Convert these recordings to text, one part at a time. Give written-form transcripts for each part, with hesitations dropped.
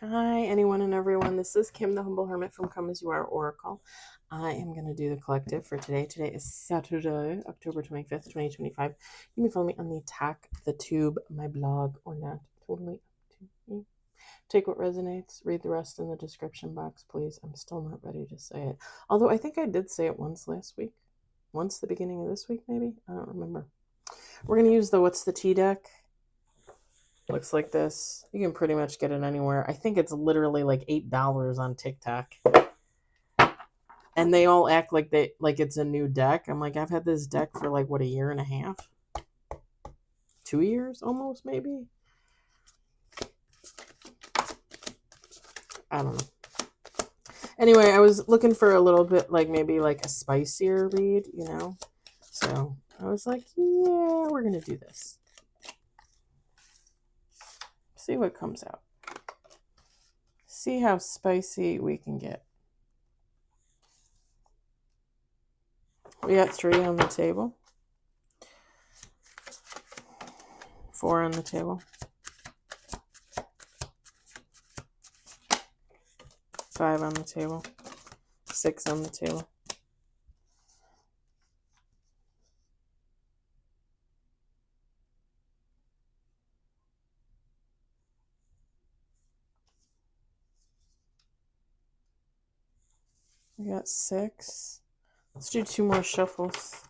Hi, anyone and everyone. This is Kim, the Humble Hermit from Come As You Are Oracle. I am going to do the collective for today. Today is Saturday, October 25th, 2025. You may follow me on the Attack the Tube, my blog, or not. Totally up to you. Take what resonates. Read the rest in the description box, please. I'm still not ready to say it. Although I think I did say it once last week. Once the beginning of this week, maybe? I don't remember. We're going to use the What's the Tea deck. Looks like this. You can pretty much get it anywhere. I think it's literally like $8 on TikTok. And they all act like it's a new deck. I'm like, I've had this deck for like what, a year and a half? 2 years almost, maybe? I don't know. Anyway, I was looking for a little bit like maybe like a spicier read, you know? So I was like, yeah, we're gonna do this. See what comes out. See how spicy we can get. We got 3 on the table. 4 on the table. 5 on the table. 6 on the table. We got 6. Let's do 2 more shuffles.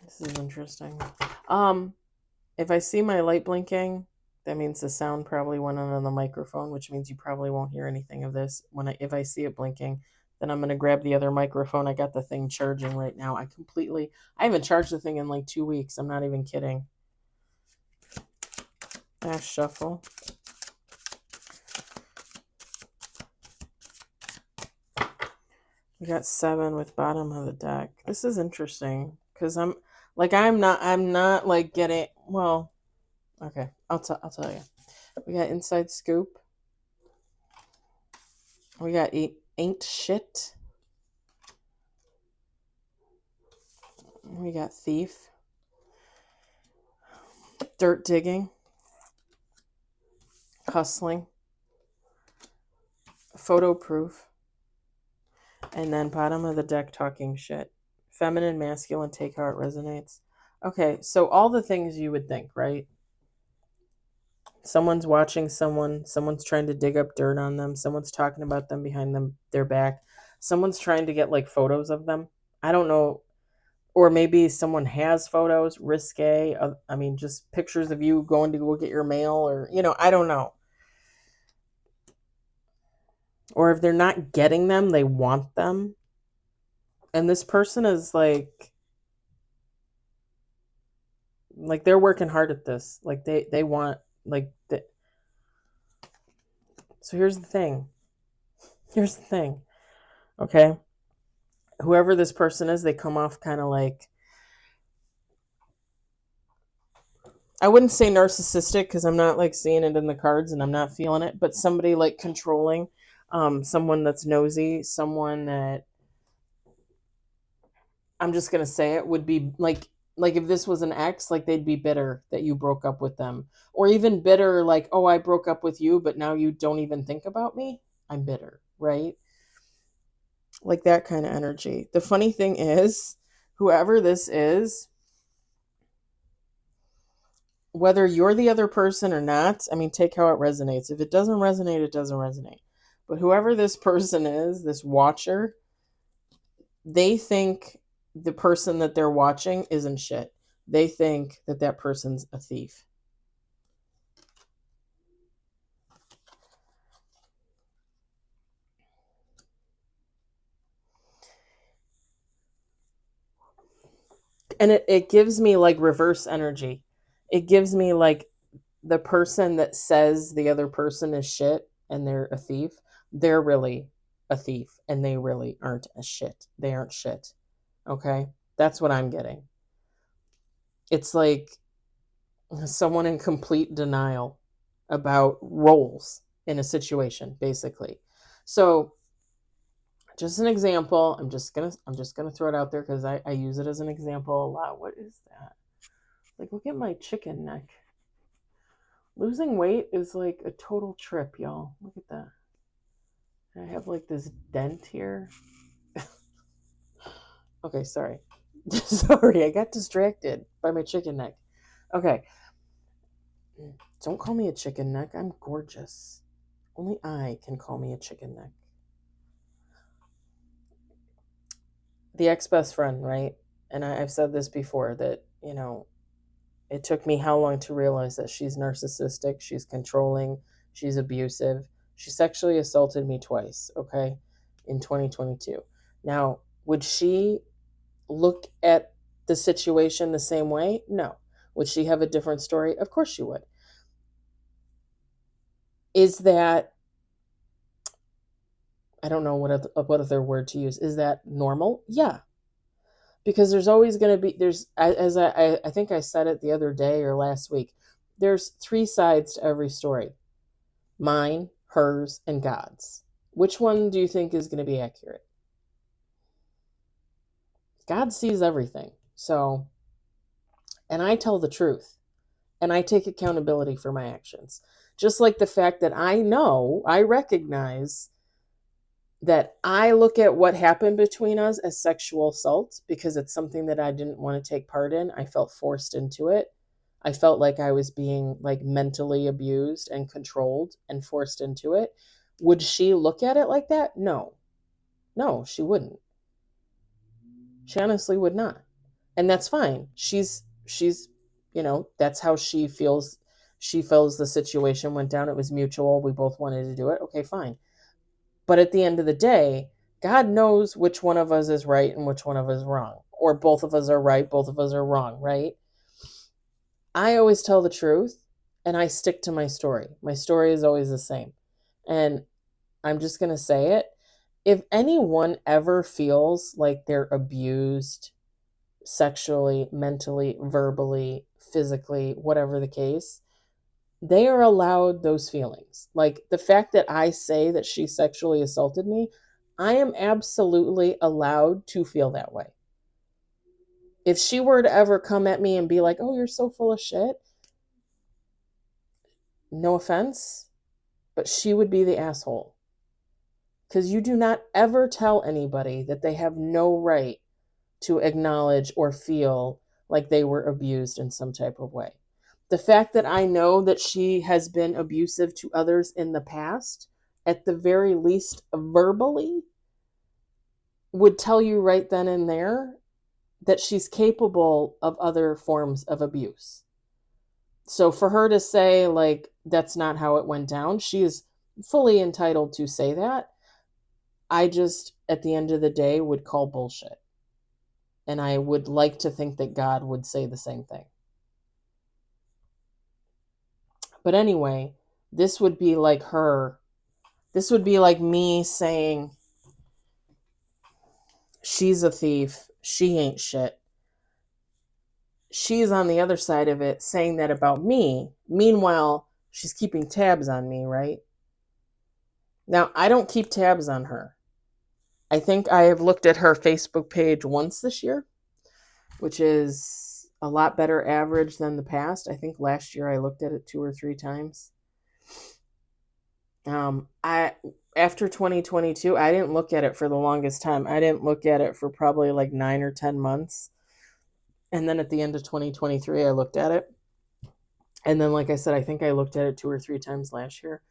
This is interesting. If I see my light blinking, that means the sound probably went on the microphone, which means you probably won't hear anything of this. If I see it blinking, then I'm gonna grab the other microphone. I got the thing charging right now. I haven't charged the thing in like 2 weeks. I'm not even kidding. Last shuffle. We got 7 with bottom of the deck. This is interesting because I'm not like getting, well, okay, I'll tell you. We got inside scoop. We got ain't shit. We got thief. Dirt digging. Hustling. Photo proof. And then bottom of the deck talking shit. Feminine, masculine, take how it resonates. Okay, so all the things you would think, right? Someone's watching someone's trying to dig up dirt on them, someone's talking about them behind their back, someone's trying to get like photos of them. I don't know, or maybe someone has photos, risque. I mean, just pictures of you going to go get your mail, or I don't know. Or if they're not getting them, they want them, and this person is like they're working hard at this. Like they want like the, so here's the thing. Okay, whoever this person is, they come off kind of like, I wouldn't say narcissistic because I'm not like seeing it in the cards and I'm not feeling it, but somebody like controlling, someone that's nosy, someone that, I'm just gonna say it, would be like if this was an ex, like they'd be bitter that you broke up with them, or even bitter like, oh, I broke up with you, but now you don't even think about me. I'm bitter, right? Like that kind of energy. The funny thing is, whoever this is, whether you're the other person or not, I mean, take how it resonates. If it doesn't resonate, it doesn't resonate. But whoever this person is, this watcher, they think the person that they're watching isn't shit. They think that that person's a thief. And it gives me like reverse energy. It gives me like the person that says the other person is shit and they're a thief, they're really a thief and they really aren't a shit. They aren't shit. Okay? That's what I'm getting. It's like someone in complete denial about roles in a situation, basically. So Just an example. I'm just gonna throw it out there because I use it as an example a lot. What is that? Like, look at my chicken neck. Losing weight is like a total trip, y'all. Look at that. I have like this dent here. Okay, sorry. Sorry, I got distracted by my chicken neck. Okay. Don't call me a chicken neck. I'm gorgeous. Only I can call me a chicken neck. The ex-best friend, right? And I've said this before that, it took me how long to realize that she's narcissistic, she's controlling, she's abusive. She sexually assaulted me twice, okay, in 2022. Now, would she look at the situation the same way? No. Would she have a different story? Of course she would. Is that, I don't know what other word to use. Is that normal? Yeah. Because there's always going to be, as I think I said it the other day or last week, there's three sides to every story. Mine, hers, and God's. Which one do you think is going to be accurate? God sees everything. So, and I tell the truth. And I take accountability for my actions. Just like the fact that I recognize that I look at what happened between us as sexual assault because it's something that I didn't want to take part in. I felt forced into it. I felt like I was being like mentally abused and controlled and forced into it. Would she look at it like that? No. No, she wouldn't. She honestly would not. And that's fine. She's that's how she feels. She feels the situation went down. It was mutual. We both wanted to do it. Okay, fine. But at the end of the day, God knows which one of us is right and which one of us is wrong. Or both of us are right, both of us are wrong, right? I always tell the truth and I stick to my story. My story is always the same. And I'm just going to say it. If anyone ever feels like they're abused sexually, mentally, verbally, physically, whatever the case, they are allowed those feelings. Like the fact that I say that she sexually assaulted me, I am absolutely allowed to feel that way. If she were to ever come at me and be like, "Oh, you're so full of shit," no offense, but she would be the asshole. Because you do not ever tell anybody that they have no right to acknowledge or feel like they were abused in some type of way. The fact that I know that she has been abusive to others in the past, at the very least verbally, would tell you right then and there that she's capable of other forms of abuse. So for her to say, like, that's not how it went down, she is fully entitled to say that. I just, at the end of the day, would call bullshit. And I would like to think that God would say the same thing. But anyway, this would be like me saying, she's a thief, she ain't shit. She's on the other side of it saying that about me. Meanwhile, she's keeping tabs on me, right? Now, I don't keep tabs on her. I think I have looked at her Facebook page once this year, which is a lot better average than the past. I think last year I looked at it 2 or 3 times. After 2022, I didn't look at it for the longest time. I didn't look at it for probably like 9 or 10 months. And then at the end of 2023, I looked at it. And then, like I said, I think I looked at it 2 or 3 times last year.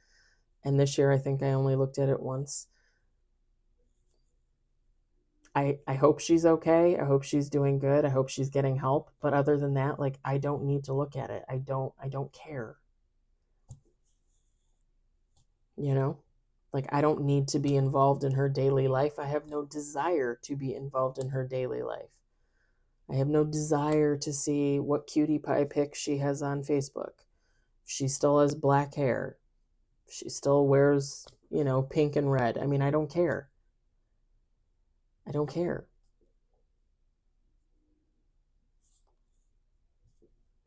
And this year, I think I only looked at it once. I hope she's okay. I hope she's doing good. I hope she's getting help. But other than that, like, I don't need to look at it. I don't care. Like, I don't need to be involved in her daily life. I have no desire to be involved in her daily life. I have no desire to see what cutie pie pics she has on Facebook. She still has black hair. She still wears, pink and red. I mean, I don't care. I don't care.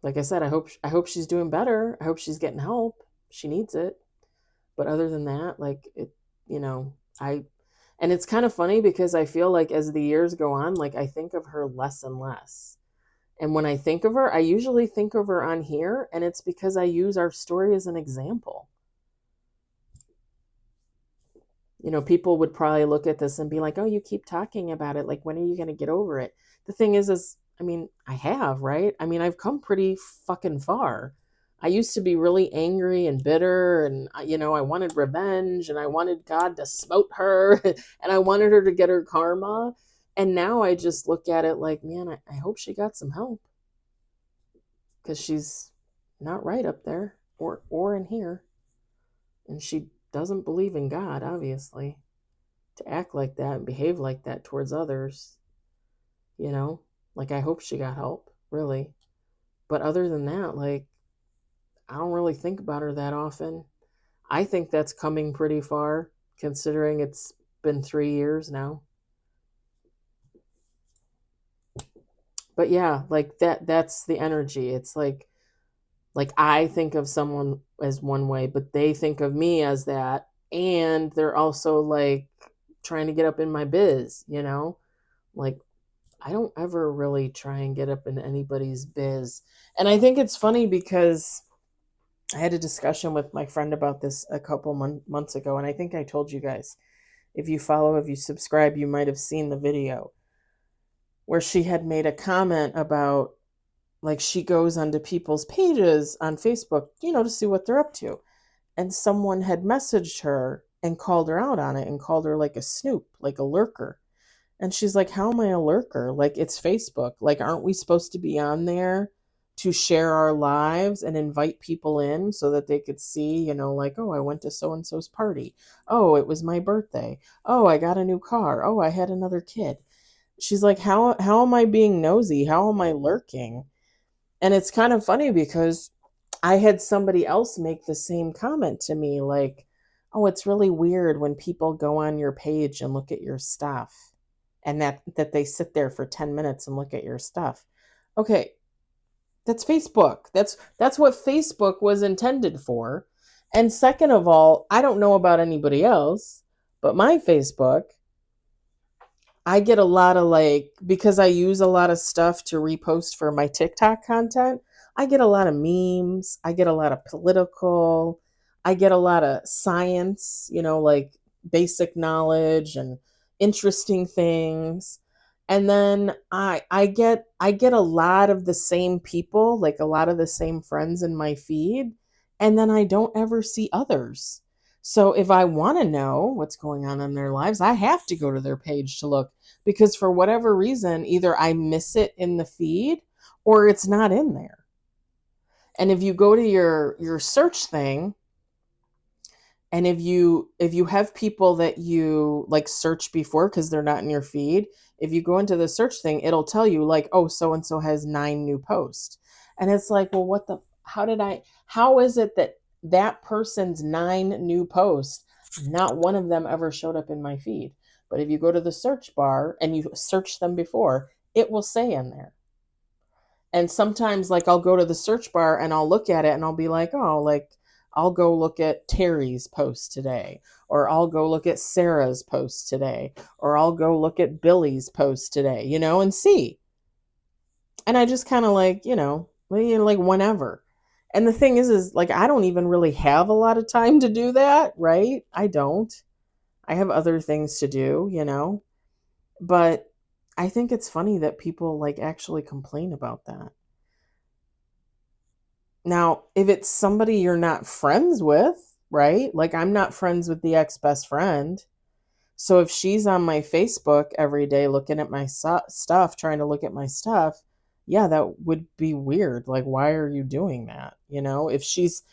Like I said, I hope she's doing better. I hope she's getting help. She needs it. But other than that, like, it, And it's kind of funny because I feel like as the years go on, like I think of her less and less. And when I think of her, I usually think of her on here, and it's because I use our story as an example. You know, people would probably look at this and be like, "Oh, you keep talking about it. Like, when are you going to get over it?" The thing is, I mean, I have, right? I mean, I've come pretty fucking far. I used to be really angry and bitter, and I wanted revenge, and I wanted God to smote her, and I wanted her to get her karma. And now I just look at it like, man, I hope she got some help, because she's not right up there or in here, and she doesn't believe in God, obviously, to act like that and behave like that towards others, you know? Like, I hope she got help, really. But other than that, like, I don't really think about her that often. I think that's coming pretty far, considering it's been 3 years now. But yeah, like that's the energy. It's like I think of someone as one way, but they think of me as that. And they're also like trying to get up in my biz, you know? Like, I don't ever really try and get up in anybody's biz. And I think it's funny because I had a discussion with my friend about this a couple months ago. And I think I told you guys, if you subscribe, you might have seen the video where she had made a comment about, like, she goes onto people's pages on Facebook, to see what they're up to. And someone had messaged her and called her out on it and called her like a snoop, like a lurker. And she's like, "How am I a lurker? Like, it's Facebook. Like, aren't we supposed to be on there to share our lives and invite people in so that they could see, like, oh, I went to so and so's party. Oh, it was my birthday. Oh, I got a new car. Oh, I had another kid." She's like, how am I being nosy? How am I lurking? And it's kind of funny because I had somebody else make the same comment to me, like, "Oh, it's really weird when people go on your page and look at your stuff, and that they sit there for 10 minutes and look at your stuff." Okay, that's Facebook. That's what Facebook was intended for. And second of all, I don't know about anybody else, but my Facebook, I get a lot of, like, because I use a lot of stuff to repost for my TikTok content, I get a lot of memes, I get a lot of political, I get a lot of science, like basic knowledge and interesting things. And then I get a lot of the same people, like a lot of the same friends in my feed, and then I don't ever see others. So if I want to know what's going on in their lives, I have to go to their page to look, because for whatever reason, either I miss it in the feed or it's not in there. And if you go to your search thing, and if you have people that you like search before because they're not in your feed, if you go into the search thing, it'll tell you like, "Oh, so and so has 9 new posts." And it's like, "Well, how is it that that person's 9 new posts, not one of them ever showed up in my feed?" But if you go to the search bar and you search them before, it will say in there. And sometimes, like, I'll go to the search bar and I'll look at it and I'll be like, "Oh, like, I'll go look at Terry's post today, or I'll go look at Sarah's post today, or I'll go look at Billy's post today," and see. And I just kind of like, like whenever. And the thing is like, I don't even really have a lot of time to do that, right? I don't. I have other things to do, But I think it's funny that people like actually complain about that. Now, if it's somebody you're not friends with, right? Like, I'm not friends with the ex best friend. So if she's on my Facebook every day looking at my stuff, trying to look at my stuff, yeah, that would be weird. Like, why are you doing that? If she's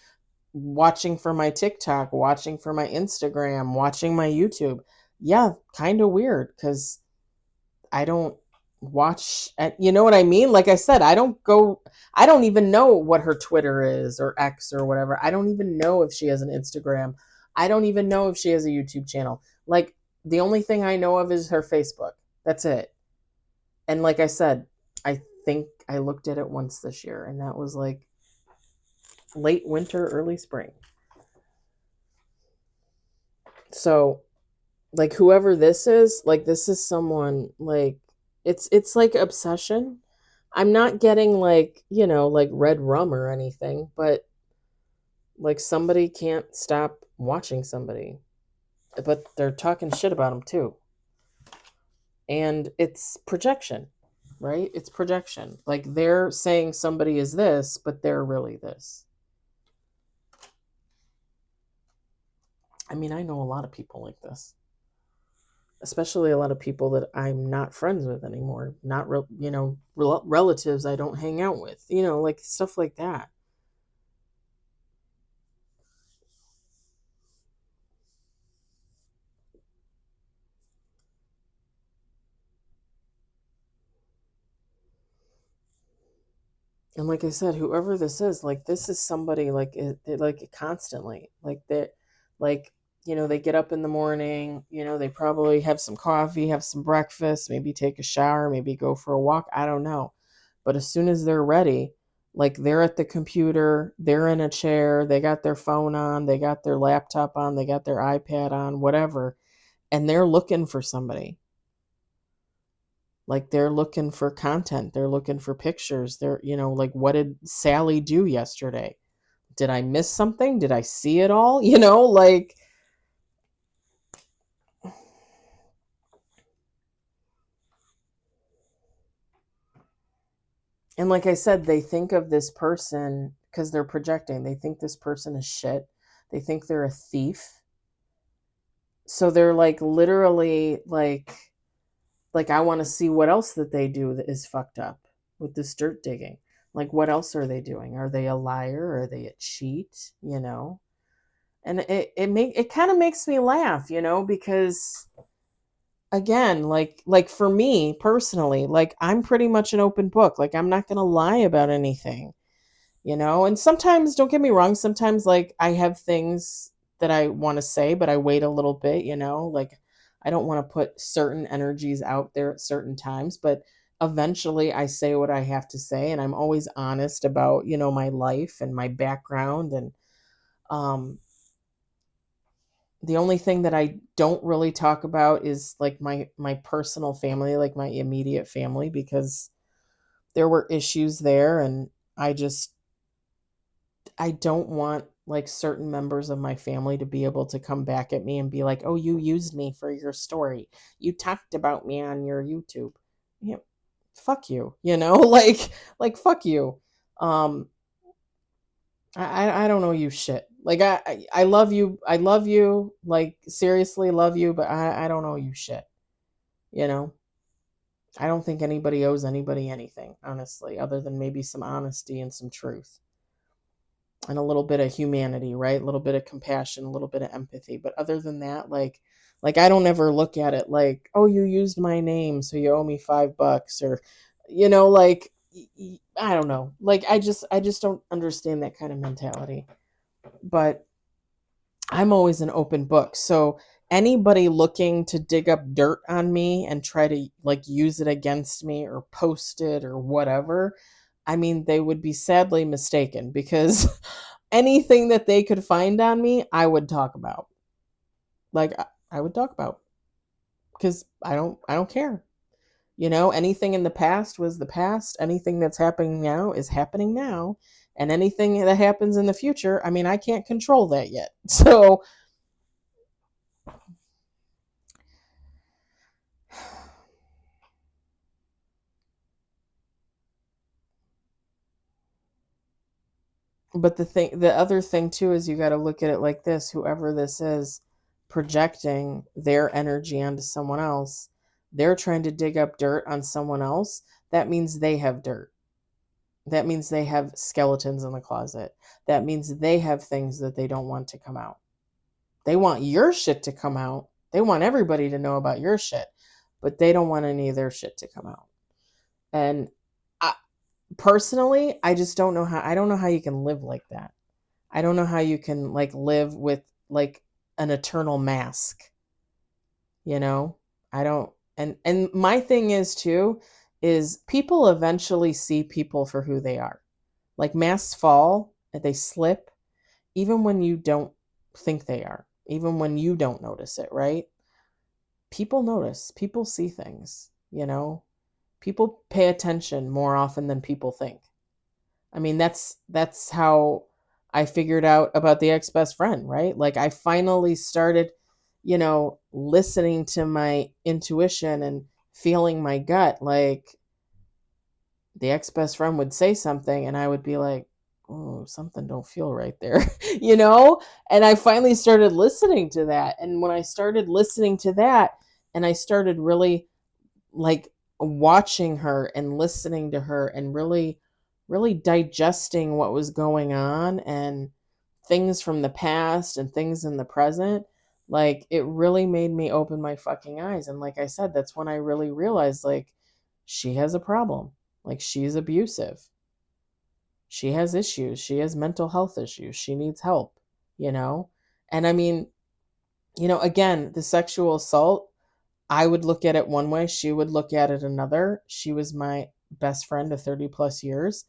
watching for my TikTok, watching for my Instagram, watching my YouTube, yeah, kind of weird, because I don't watch, you know what I mean? Like I said, I don't even know what her Twitter is or X or whatever. I don't even know if she has an Instagram. I don't even know if she has a YouTube channel. Like, the only thing I know of is her Facebook. That's it. And like I said, I think I looked at it once this year, and that was like late winter, early spring. So like whoever this is, like this is someone like it's like obsession. I'm not getting like, like red rum or anything, but like somebody can't stop watching somebody, but they're talking shit about them too. And it's projection, right? It's projection. Like they're saying somebody is this, but they're really this. I mean, I know a lot of people like this, especially a lot of people that I'm not friends with anymore, not relatives I don't hang out with, like stuff like that. And like I said, whoever this is, like this is somebody like like constantly like that, like they get up in the morning, they probably have some coffee, have some breakfast, maybe take a shower, maybe go for a walk. I don't know, but as soon as they're ready, like they're at the computer, they're in a chair, they got their phone on, they got their laptop on, they got their iPad on, whatever, and they're looking for somebody. Like they're looking for content, they're looking for pictures, they're like, what did Sally do yesterday? Did I miss something? Did I see it all? Like, and like I said, they think of this person because they're projecting, they think this person is shit, they think they're a thief, so they're like literally like I want to see what else that they do that is fucked up with this dirt digging. Like what else are they doing? Are they a liar? Are they a cheat? And it kind of makes me laugh, because again, like for me personally, like I'm pretty much an open book. Like I'm not going to lie about anything, and sometimes, don't get me wrong, sometimes like I have things that I want to say, but I wait a little bit, like I don't want to put certain energies out there at certain times, but eventually I say what I have to say, and I'm always honest about, my life and my background. And um the only thing that I don't really talk about is like my personal family, like my immediate family, because there were issues there, and I don't want like certain members of my family to be able to come back at me and be like, "Oh, you used me for your story. You talked about me on your YouTube." Yeah, fuck you, like fuck you. Um I don't know you shit. Like I love you. I love you. Like seriously love you, but I don't know you shit. You know? I don't think anybody owes anybody anything, honestly, other than maybe some honesty and some truth and a little bit of humanity, right? A little bit of compassion, a little bit of empathy. But other than that, like I don't ever look at it like, "Oh, you used my name, so you owe me $5," or like I don't know. Like I just don't understand that kind of mentality. But I'm always an open book. So anybody looking to dig up dirt on me and try to like use it against me or post it or whatever, I mean, they would be sadly mistaken, because anything that they could find on me, I would talk about. Like I would talk about, because I don't care. Anything in the past was the past. Anything that's happening now is happening now. And anything that happens in the future, I mean, I can't control that yet. So, but the other thing too is you got to look at it like this: whoever this is projecting their energy onto someone else, they're trying to dig up dirt on someone else. That means they have dirt. That means they have skeletons in the closet. That means they have things that they don't want to come out. They want your shit to come out. They want everybody to know about your shit, but they don't want any of their shit to come out. And I, personally, I just don't know how. I don't know how you can live like that. I don't know how you can like live with like an eternal mask, you know? I don't. And my thing is too is people eventually see people for who they are. Like masks fall, they slip even when you don't think they are, even when you don't notice it, right? people notice, people see things, people pay attention more often than people think. I mean, that's how I figured out about the ex-best friend, right? Like I finally started, listening to my intuition and feeling my gut. Like the ex-best friend would say something and I would be like, oh, something don't feel right there, And I finally started listening to that. And when I started listening to that and I started really like watching her and listening to her and really, really digesting what was going on and things from the past and things in the present, like it really made me open my fucking eyes. And like I said, that's when I really realized like she has a problem. Like she's abusive. She has issues. She has mental health issues. She needs help, you know? And I mean, again, the sexual assault, I would look at it one way, she would look at it another. She was my best friend of 30 plus years.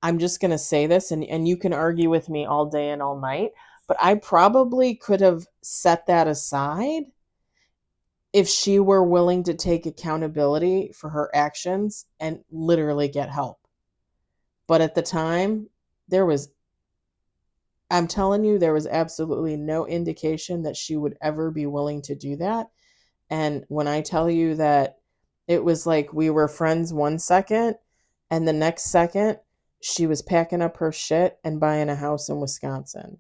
I'm just going to say this, and you can argue with me all day and all night, but I probably could have set that aside if she were willing to take accountability for her actions and literally get help. But at the time, I'm telling you, there was absolutely no indication that she would ever be willing to do that. And when I tell you that it was like we were friends 1 second, and the next second, she was packing up her shit and buying a house in Wisconsin,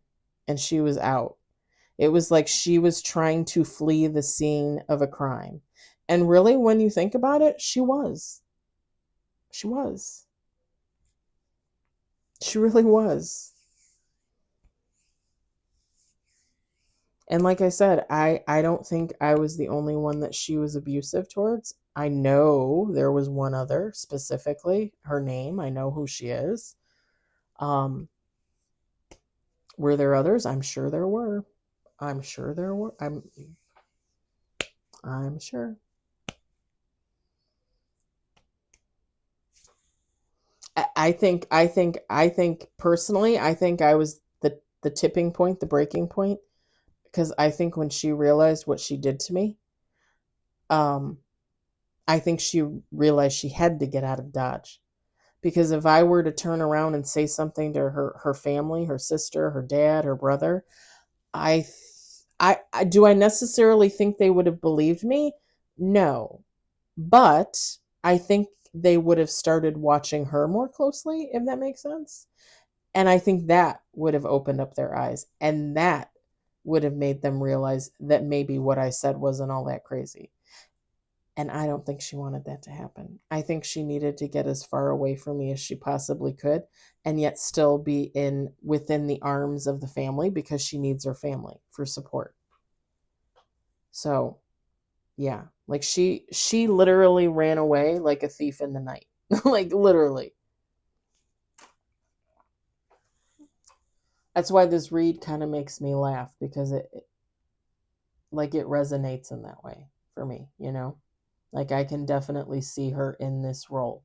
and she was out. It was like she was trying to flee the scene of a crime. And really, when you think about it, she was. She was. She really was. And like I said, I don't think I was the only one that she was abusive towards. I know there was one other, specifically her name. I know who she is. Were there others? I'm sure there were. I'm sure there were. I'm sure. I think personally, I think I was the tipping point, the breaking point, because I think when she realized what she did to me, um, I think she realized she had to get out of Dodge. Because if I were to turn around and say something to her family, her sister, her dad, her brother, I, I do I necessarily think they would have believed me? No, but I think they would have started watching her more closely, if that makes sense. And I think that would have opened up their eyes, and that would have made them realize that maybe what I said wasn't all that crazy. And I don't think she wanted that to happen. I think she needed to get as far away from me as she possibly could and yet still be within the arms of the family because she needs her family for support. So, yeah, like she literally ran away like a thief in the night. Like literally. That's why this read kind of makes me laugh because it resonates in that way for me. Like I can definitely see her in this role.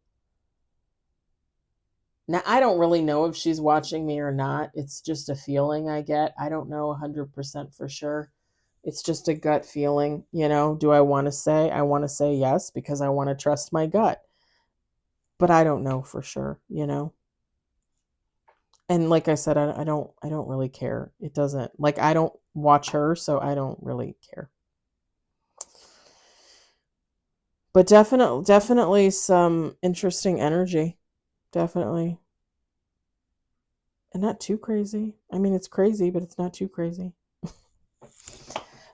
Now, I don't really know if she's watching me or not. It's just a feeling I get. I don't know 100% for sure. It's just a gut feeling. Do I want to say? I want to say yes because I want to trust my gut. But I don't know for sure. And like I said, I don't really care. It doesn't, like, I don't watch her, so I don't really care. But definitely some interesting energy. Definitely. And not too crazy. I mean, it's crazy, but it's not too crazy.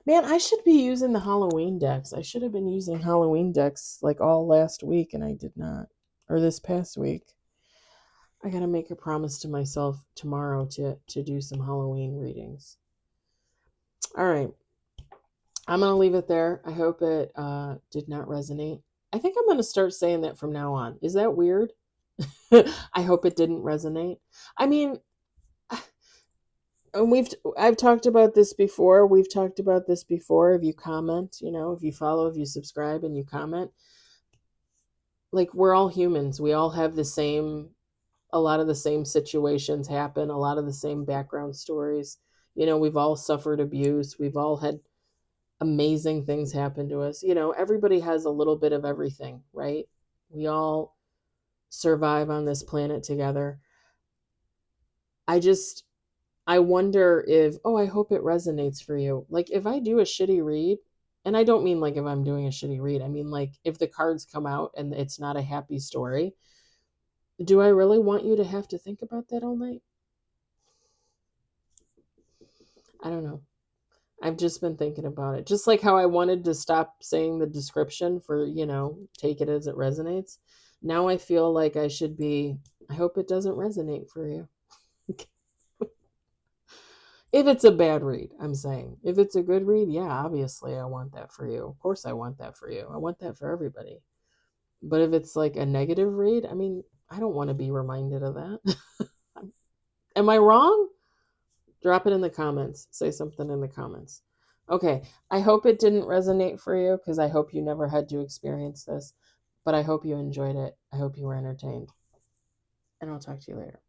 Man, I should be using the Halloween decks. I should have been using Halloween decks like all last week, and I did not. Or this past week. I gotta make a promise to myself tomorrow to do some Halloween readings. All right. I'm gonna leave it there. I hope it did not resonate. I think I'm gonna start saying that from now on. Is that weird? I hope it didn't resonate. I mean, and I've talked about this before. We've talked about this before. If you comment, if you follow, if you subscribe and you comment, like we're all humans. We all have a lot of the same situations happen, a lot of the same background stories. We've all suffered abuse. We've all had amazing things happen to us. You know, everybody has a little bit of everything, right? We all survive on this planet together. I wonder if, oh, I hope it resonates for you. Like if I do a shitty read, and I don't mean like if I'm doing a shitty read, I mean like if the cards come out and it's not a happy story, do I really want you to have to think about that all night? I don't know. I've just been thinking about it. Just like how I wanted to stop saying the description for, take it as it resonates. Now I feel like I should be, I hope it doesn't resonate for you. If it's a bad read, I'm saying. If it's a good read, yeah, obviously I want that for you. Of course I want that for you. I want that for everybody. But if it's like a negative read, I mean, I don't want to be reminded of that. Am I wrong? Drop it in the comments. Say something in the comments. Okay, I hope it didn't resonate for you because I hope you never had to experience this. But I hope you enjoyed it. I hope you were entertained. And I'll talk to you later.